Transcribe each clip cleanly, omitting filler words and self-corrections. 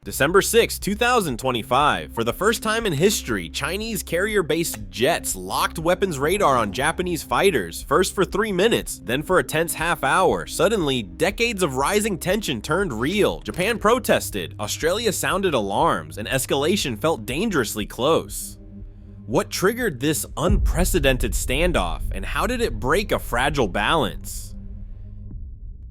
December 6, 2025. For the first time in history, Chinese carrier-based jets locked weapons radar on Japanese fighters, first for 3 minutes, then for a tense half hour. Suddenly, decades of rising tension turned real. Japan protested, Australia sounded alarms, and escalation felt dangerously close. What triggered this unprecedented standoff, and how did it break a fragile balance?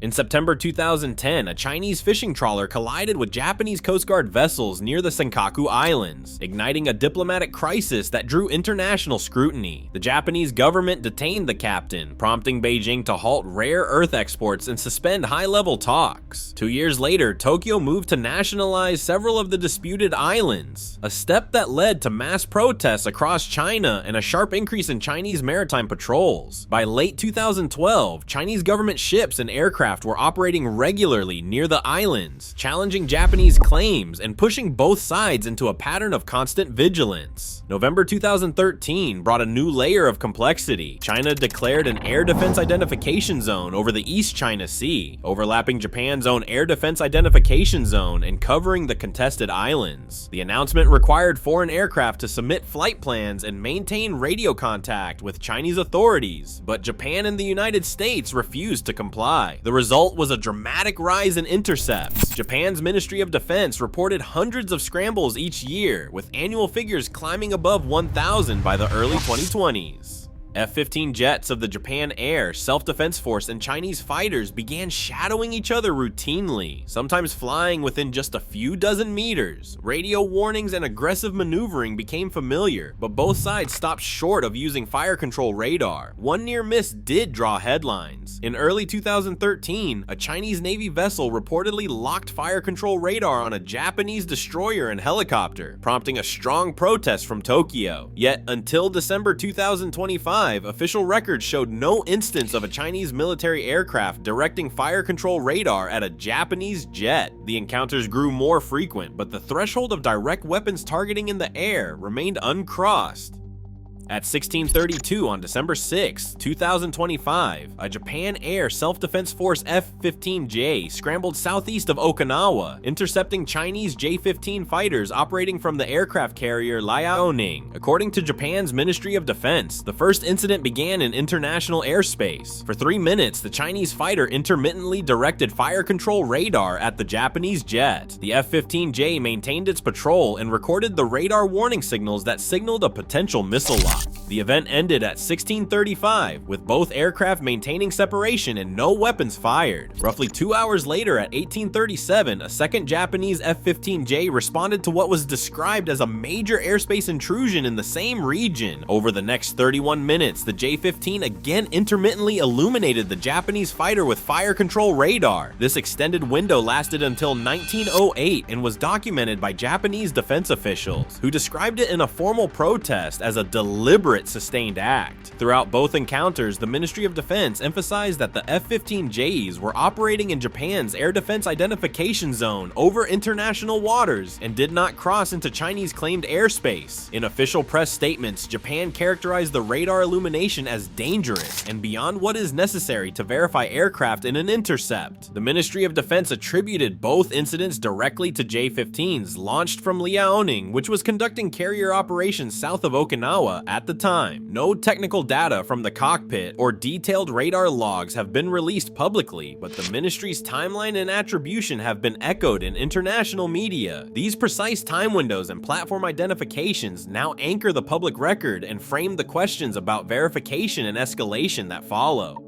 In September 2010, a Chinese fishing trawler collided with Japanese Coast Guard vessels near the Senkaku Islands, igniting a diplomatic crisis that drew international scrutiny. The Japanese government detained the captain, prompting Beijing to halt rare earth exports and suspend high-level talks. 2 years later, Tokyo moved to nationalize several of the disputed islands, a step that led to mass protests across China and a sharp increase in Chinese maritime patrols. By late 2012, Chinese government ships and aircraft were operating regularly near the islands, challenging Japanese claims and pushing both sides into a pattern of constant vigilance. November 2013 brought a new layer of complexity. China declared an air defense identification zone over the East China Sea, overlapping Japan's own air defense identification zone and covering the contested islands. The announcement required foreign aircraft to submit flight plans and maintain radio contact with Chinese authorities, but Japan and the United States refused to comply. The result was a dramatic rise in intercepts. Japan's Ministry of Defense reported hundreds of scrambles each year, with annual figures climbing above 1,000 by the early 2020s. F-15 jets of the Japan Air Self-Defense Force and Chinese fighters began shadowing each other routinely, sometimes flying within just a few dozen meters. Radio warnings and aggressive maneuvering became familiar, but both sides stopped short of using fire control radar. One near miss did draw headlines. In early 2013, a Chinese Navy vessel reportedly locked fire control radar on a Japanese destroyer and helicopter, prompting a strong protest from Tokyo. Yet, until December 2025, official records showed no instance of a Chinese military aircraft directing fire control radar at a Japanese jet. The encounters grew more frequent, but the threshold of direct weapons targeting in the air remained uncrossed. At 16:32 on December 6, 2025, a Japan Air Self-Defense Force F-15J scrambled southeast of Okinawa, intercepting Chinese J-15 fighters operating from the aircraft carrier Liaoning. According to Japan's Ministry of Defense, the first incident began in international airspace. For 3 minutes, the Chinese fighter intermittently directed fire control radar at the Japanese jet. The F-15J maintained its patrol and recorded the radar warning signals that signaled a potential missile lock. The event ended at 16:35, with both aircraft maintaining separation and no weapons fired. Roughly 2 hours later at 18:37, a second Japanese F-15J responded to what was described as a major airspace intrusion in the same region. Over the next 31 minutes, the J-15 again intermittently illuminated the Japanese fighter with fire control radar. This extended window lasted until 1908 and was documented by Japanese defense officials, who described it in a formal protest as a deliberate sustained act. Throughout both encounters, the Ministry of Defense emphasized that the F-15Js were operating in Japan's air defense identification zone over international waters and did not cross into Chinese claimed airspace. In official press statements, Japan characterized the radar illumination as dangerous and beyond what is necessary to verify aircraft in an intercept. The Ministry of Defense attributed both incidents directly to J-15s launched from Liaoning, which was conducting carrier operations south of Okinawa at the time. No technical data from the cockpit or detailed radar logs have been released publicly, but the ministry's timeline and attribution have been echoed in international media. These precise time windows and platform identifications now anchor the public record and frame the questions about verification and escalation that follow.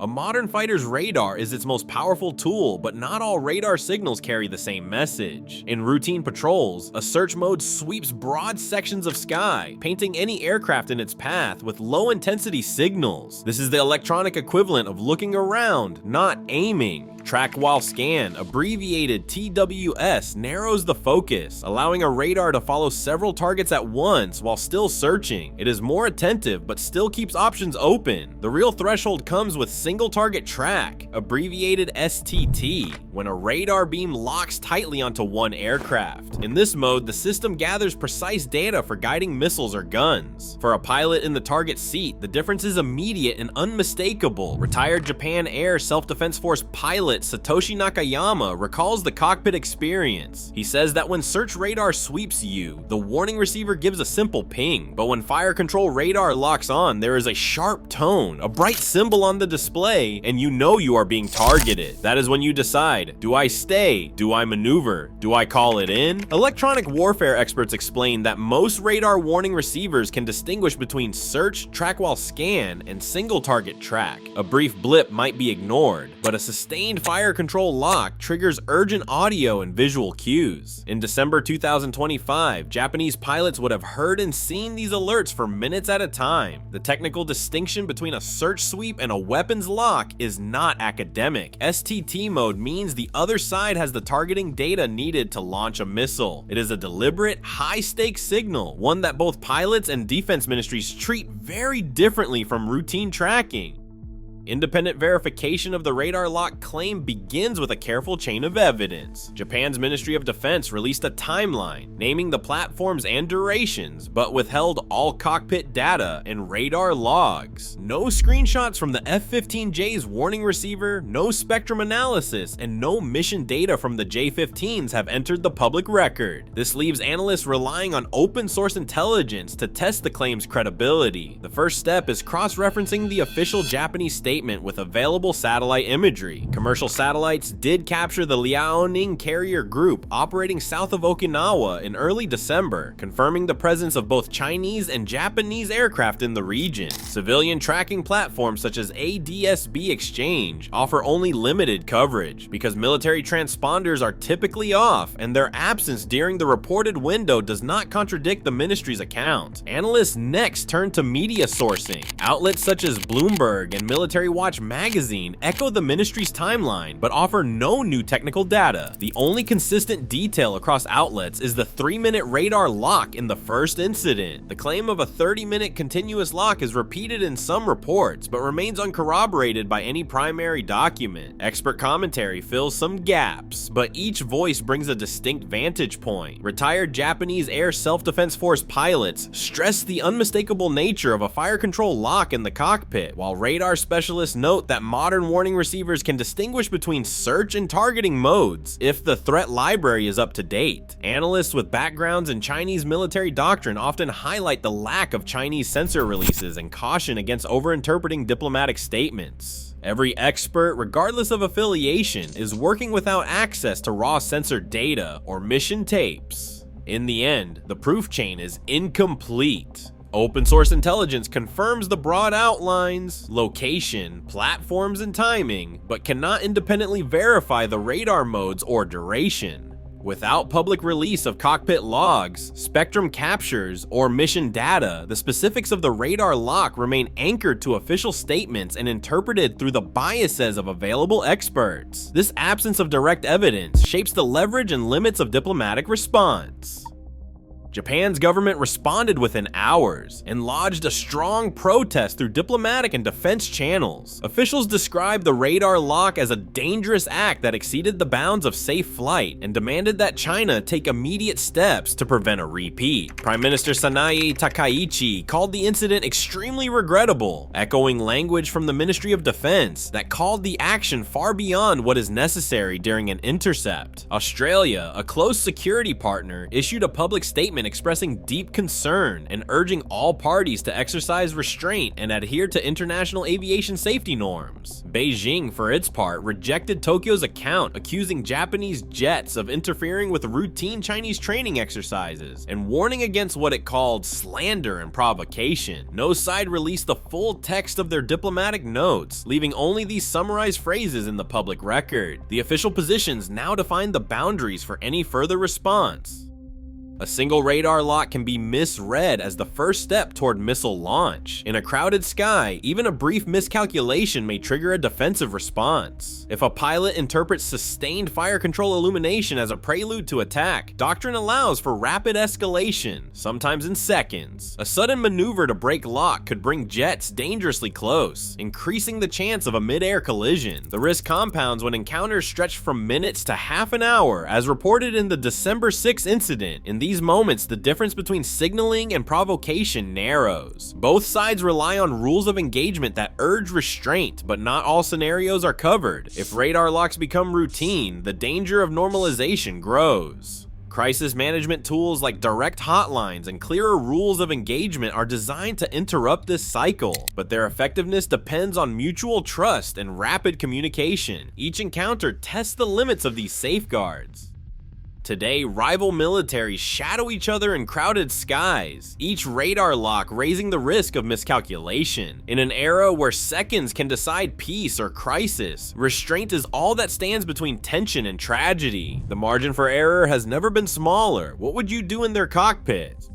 A modern fighter's radar is its most powerful tool, but not all radar signals carry the same message. In routine patrols, a search mode sweeps broad sections of sky, painting any aircraft in its path with low-intensity signals. This is the electronic equivalent of looking around, not aiming. Track while scan, abbreviated TWS, narrows the focus, allowing a radar to follow several targets at once while still searching. It is more attentive, but still keeps options open. The real threshold comes with single target track, abbreviated STT, when a radar beam locks tightly onto one aircraft. In this mode, the system gathers precise data for guiding missiles or guns. For a pilot in the target seat, the difference is immediate and unmistakable. Retired Japan Air Self-Defense Force pilot Satoshi Nakayama recalls the cockpit experience. He says that when search radar sweeps you, the warning receiver gives a simple ping, but when fire control radar locks on, there is a sharp tone, a bright symbol on the display, and you know you are being targeted. That is when you decide, do I stay? Do I maneuver? Do I call it in? Electronic warfare experts explain that most radar warning receivers can distinguish between search, track while scan, and single target track. A brief blip might be ignored, but a sustained fire control lock triggers urgent audio and visual cues. In December 2025, Japanese pilots would have heard and seen these alerts for minutes at a time. The technical distinction between a search sweep and a weapons lock is not academic. STT mode means the other side has the targeting data needed to launch a missile. It is a deliberate, high-stakes signal, one that both pilots and defense ministries treat very differently from routine tracking. Independent verification of the radar lock claim begins with a careful chain of evidence. Japan's Ministry of Defense released a timeline, naming the platforms and durations, but withheld all cockpit data and radar logs. No screenshots from the F-15J's warning receiver, no spectrum analysis, and no mission data from the J-15s have entered the public record. This leaves analysts relying on open source intelligence to test the claim's credibility. The first step is cross-referencing the official Japanese statement with available satellite imagery. Commercial satellites did capture the Liaoning carrier group operating south of Okinawa in early December, confirming the presence of both Chinese and Japanese aircraft in the region. Civilian tracking platforms such as ADSB Exchange offer only limited coverage because military transponders are typically off and their absence during the reported window does not contradict the ministry's account. Analysts next turn to media sourcing. Outlets such as Bloomberg and Military Watch magazine echo the ministry's timeline, but offer no new technical data. The only consistent detail across outlets is the 3-minute radar lock in the first incident. The claim of a 30-minute continuous lock is repeated in some reports, but remains uncorroborated by any primary document. Expert commentary fills some gaps, but each voice brings a distinct vantage point. Retired Japanese Air Self-Defense Force pilots stress the unmistakable nature of a fire control lock in the cockpit, while radar specialists note that modern warning receivers can distinguish between search and targeting modes if the threat library is up to date. Analysts with backgrounds in Chinese military doctrine often highlight the lack of Chinese sensor releases and caution against overinterpreting diplomatic statements. Every expert, regardless of affiliation, is working without access to raw censored data or mission tapes. In the end, the proof chain is incomplete. Open source intelligence confirms the broad outlines, location, platforms, and timing, but cannot independently verify the radar modes or duration. Without public release of cockpit logs, spectrum captures, or mission data, the specifics of the radar lock remain anchored to official statements and interpreted through the biases of available experts. This absence of direct evidence shapes the leverage and limits of diplomatic response. Japan's government responded within hours and lodged a strong protest through diplomatic and defense channels. Officials described the radar lock as a dangerous act that exceeded the bounds of safe flight and demanded that China take immediate steps to prevent a repeat. Prime Minister Sanae Takaichi called the incident extremely regrettable, echoing language from the Ministry of Defense that called the action far beyond what is necessary during an intercept. Australia, a close security partner, issued a public statement expressing deep concern and urging all parties to exercise restraint and adhere to international aviation safety norms. Beijing, for its part, rejected Tokyo's account, accusing Japanese jets of interfering with routine Chinese training exercises and warning against what it called slander and provocation. No side released the full text of their diplomatic notes, leaving only these summarized phrases in the public record. The official positions now define the boundaries for any further response. A single radar lock can be misread as the first step toward missile launch. In a crowded sky, even a brief miscalculation may trigger a defensive response. If a pilot interprets sustained fire control illumination as a prelude to attack, doctrine allows for rapid escalation, sometimes in seconds. A sudden maneuver to break lock could bring jets dangerously close, increasing the chance of a mid-air collision. The risk compounds when encounters stretch from minutes to half an hour, as reported in the December 6 incident. In these moments, the difference between signaling and provocation narrows. Both sides rely on rules of engagement that urge restraint, but not all scenarios are covered. If radar locks become routine, the danger of normalization grows. Crisis management tools like direct hotlines and clearer rules of engagement are designed to interrupt this cycle, but their effectiveness depends on mutual trust and rapid communication. Each encounter tests the limits of these safeguards. Today, rival militaries shadow each other in crowded skies, each radar lock raising the risk of miscalculation. In an era where seconds can decide peace or crisis, restraint is all that stands between tension and tragedy. The margin for error has never been smaller. What would you do in their cockpit?